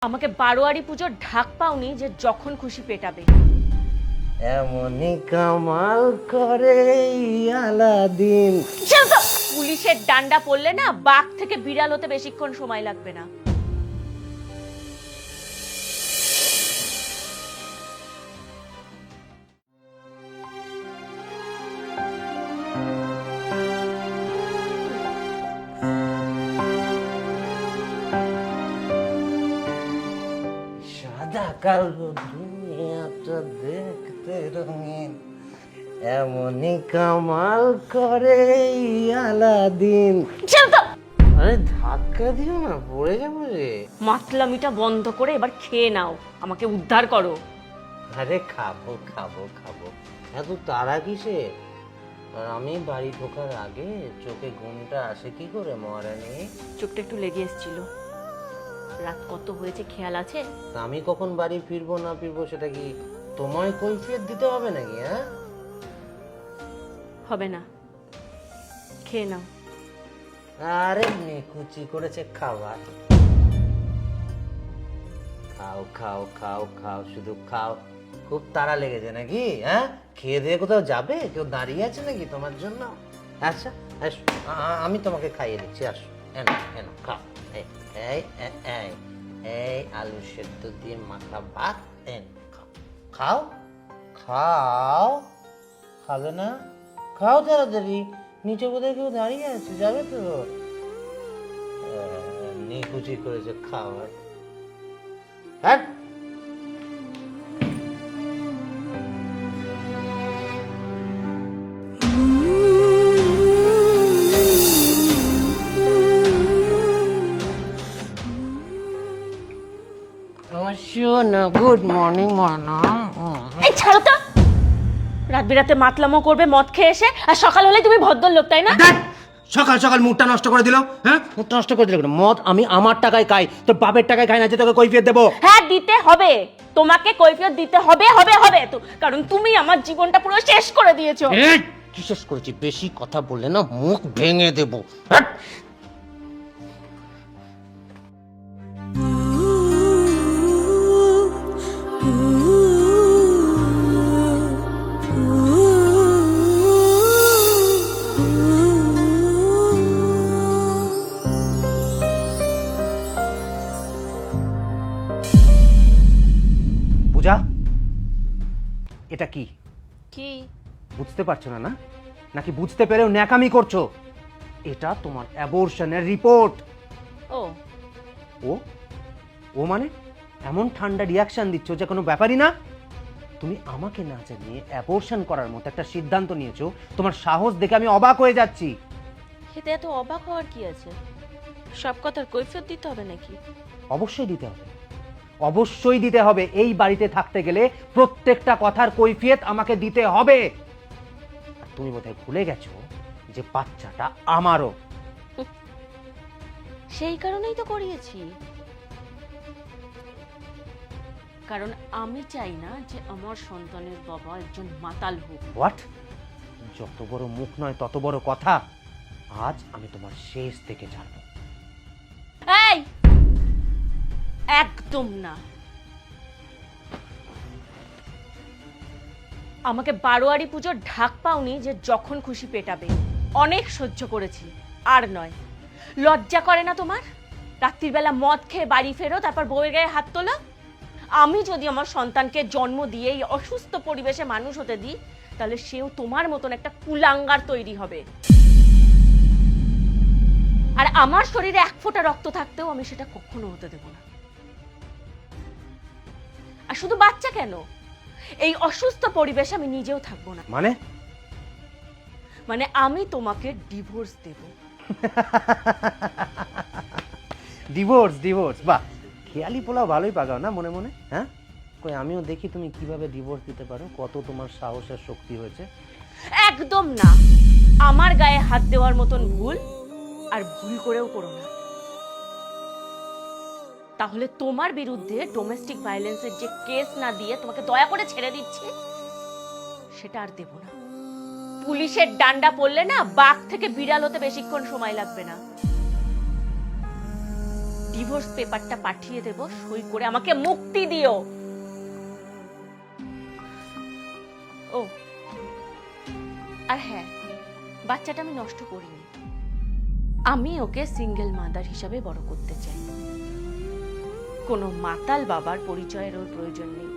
আমাকে বারোয়ারি পুজোর ঢাক পাওনি যে যখন খুশি পেটাবে। এমনই কামাল করে আলাদিন। পুলিশের ডান্ডা পড়লে না বাঘ থেকে বিড়াল হতে বেশিক্ষণ সময় লাগবে না। সাদা কালো দুনিয়াটা দেখতে রঙিন, এমনই কামাল করে আলাদিন। আরে ধাক্কা দিও না, পড়ে যাবো রে। মাতলামিটা বন্ধ করে এবার খেয়ে নাও, আমাকে উদ্ধার করো। আরে খাবো খাবো খাবো, এত তারা কিসে? আর আমি বাড়ি ঢোকার আগে চোখে ঘুমটা আসে কি করে মহারানী? চোখটা একটু লেগে এসেছিল। রাত কত হয়েছে খেয়াল আছে? আমি কখন বাড়ি ফিরবো না ফিরবো সেটা কি তোমায় কৈফিয়ত দিতে হবে নাকি? হ্যাঁ, হবে না, খেয়ে নাও। আরে নিকুচি করেছে খাবার। খাও খাও খাও খাও, শুধু খাও। খুব তাড়া লেগেছে নাকি? হ্যাঁ, খেয়ে দিয়ে কোথাও যাবে? কেউ দাঁড়িয়ে আছে নাকি তোমার জন্য? আচ্ছা আসো, আমি তোমাকে খাইয়ে দিচ্ছি, আসো। এনো এনো খাও। এই এই এই এই আলু সেদ্ধ দিয়ে মাখা ভাত, এন খাও খাও খাও। খাবে না? খাও তাড়াতাড়ি, নিচে বোধহয় কেউ দাঁড়িয়ে আছে, যাবে তো। নিকুচি করেছে খাবার। হ্যাঁ, গুড মর্নিং মানা। এই ছাড়ো তো, রাত বিরাতে মাতলামো করবে মদ খেয়ে এসে, আর সকাল হলে তুমি ভদ্রলোক, তাই না? সকাল সকাল মুডটা নষ্ট করে দিল। হ্যাঁ, মুডটা নষ্ট করে দিল কেন? মদ আমি আমার টাকায় খাই, তোর বাপের টাকায় খাই না যে তোকে কৈফিয়ত দেবো? হ্যাঁ দিতে হবে, তোমাকে কৈফিয়ত দিতে হবে হবে হবে তো, কারণ তুমি আমার জীবনটা পুরো শেষ করে দিয়েছো। কি শেষ করেছি? বেশি কথা বললে না মুখ ভেঙে দেবো। হ্যাঁ? পূজা, এটা কি? কি? বুঝতে পারছো না? না নাকি বুঝতে পেরেও ন্যাকামি করছো? এটা তোমার অ্যাবর্শনের রিপোর্ট। ও ও ও মানে এমন ঠান্ডা রিয়াকশন দিচ্ছ যে কোনো ব্যাপারই না। তুমি আমাকে না জানিয়ে অ্যাবর্শন করার মতো একটা সিদ্ধান্ত নিয়েছো, তোমার সাহস দেখে আমি অবাক হয়ে যাচ্ছি। এতে এত অবাক হওয়ার কি আছে? সব কথার কৈফিয়ত দিতে হবে নাকি? অবশ্যই দিতে হবে, অবশ্যই দিতে হবে। এই বাড়িতে থাকতে গেলে প্রত্যেকটা কথার কৈফিয়ত আমাকে দিতে হবে। আর তুমি বোধহয় ভুলে গেছো যে বাচ্চাটা আমারও। সেই কারণেই তো করিয়েছি, কারণ আমি চাই না যে আমার সন্তানের বাবা একজন মাতাল হোক। হোয়াট? যত বড় মুখ নয় তত বড় কথা। আজ আমি তোমার শেষ থেকে জানবো। এই একদম না, আমাকে বারোয়ারি পুজোর ঢাক পাওনি যে যখন খুশি পেটাবে। অনেক সহ্য করেছি, আর নয়। লজ্জা করে না তোমার? রাত্রির বেলা মদ খেয়ে বাড়ি ফেরো, তারপর বউয়ের গায়ে হাত তোলো। আমি যদি আমার সন্তানকে জন্ম দিয়ে এই অসুস্থ পরিবেশে মানুষ হতে দিই, তাহলে সেও তোমার মতন একটা কুলাঙ্গার তৈরি হবে। আর আমার শরীরে এক ফোঁটা রক্ত থাকতেও আমি সেটা কখনো হতে দেব না। আর শুধু বাচ্চা কেন, এই অসুস্থ পরিবেশে আমি নিজেও থাকবো না। মানে আমি তোমাকে ডিভোর্স দেব। ডিভোর্স? ডিভোর্স? বাহ, খেয়ালি পোলাও ভালোই পাকাও না মনে মনে। হ্যাঁ, কই আমিও দেখি তুমি কিভাবে ডিভোর্স দিতে পারো, কত তোমার সাহসের শক্তি হয়েছে। একদম না, আমার গায়ে হাত দেওয়ার মতন ভুল আর ভুল করেও করো না। তাহলে তোমার বিরুদ্ধে ডোমেস্টিক ভায়োলেন্সের যে কেস না দিয়ে তোমাকে দয়া করে ছেড়ে দিচ্ছি, সেটা আর দেব না। পুলিশের ডান্ডা পড়লে না বাঘ থেকে বিড়াল হতে বেশিক্ষণ সময় লাগবে না। ডিভোর্স পেপারটা পাঠিয়ে দেব, সই করে আমাকে মুক্তি দিও। ও আর হ্যাঁ, বাচ্চাটা আমি নষ্ট করিনি, আমি ওকে সিঙ্গেল মাদার হিসাবে বড় করতে চাই। কোনো মাতাল বাবার পরিচয়ের ওর প্রয়োজন নেই।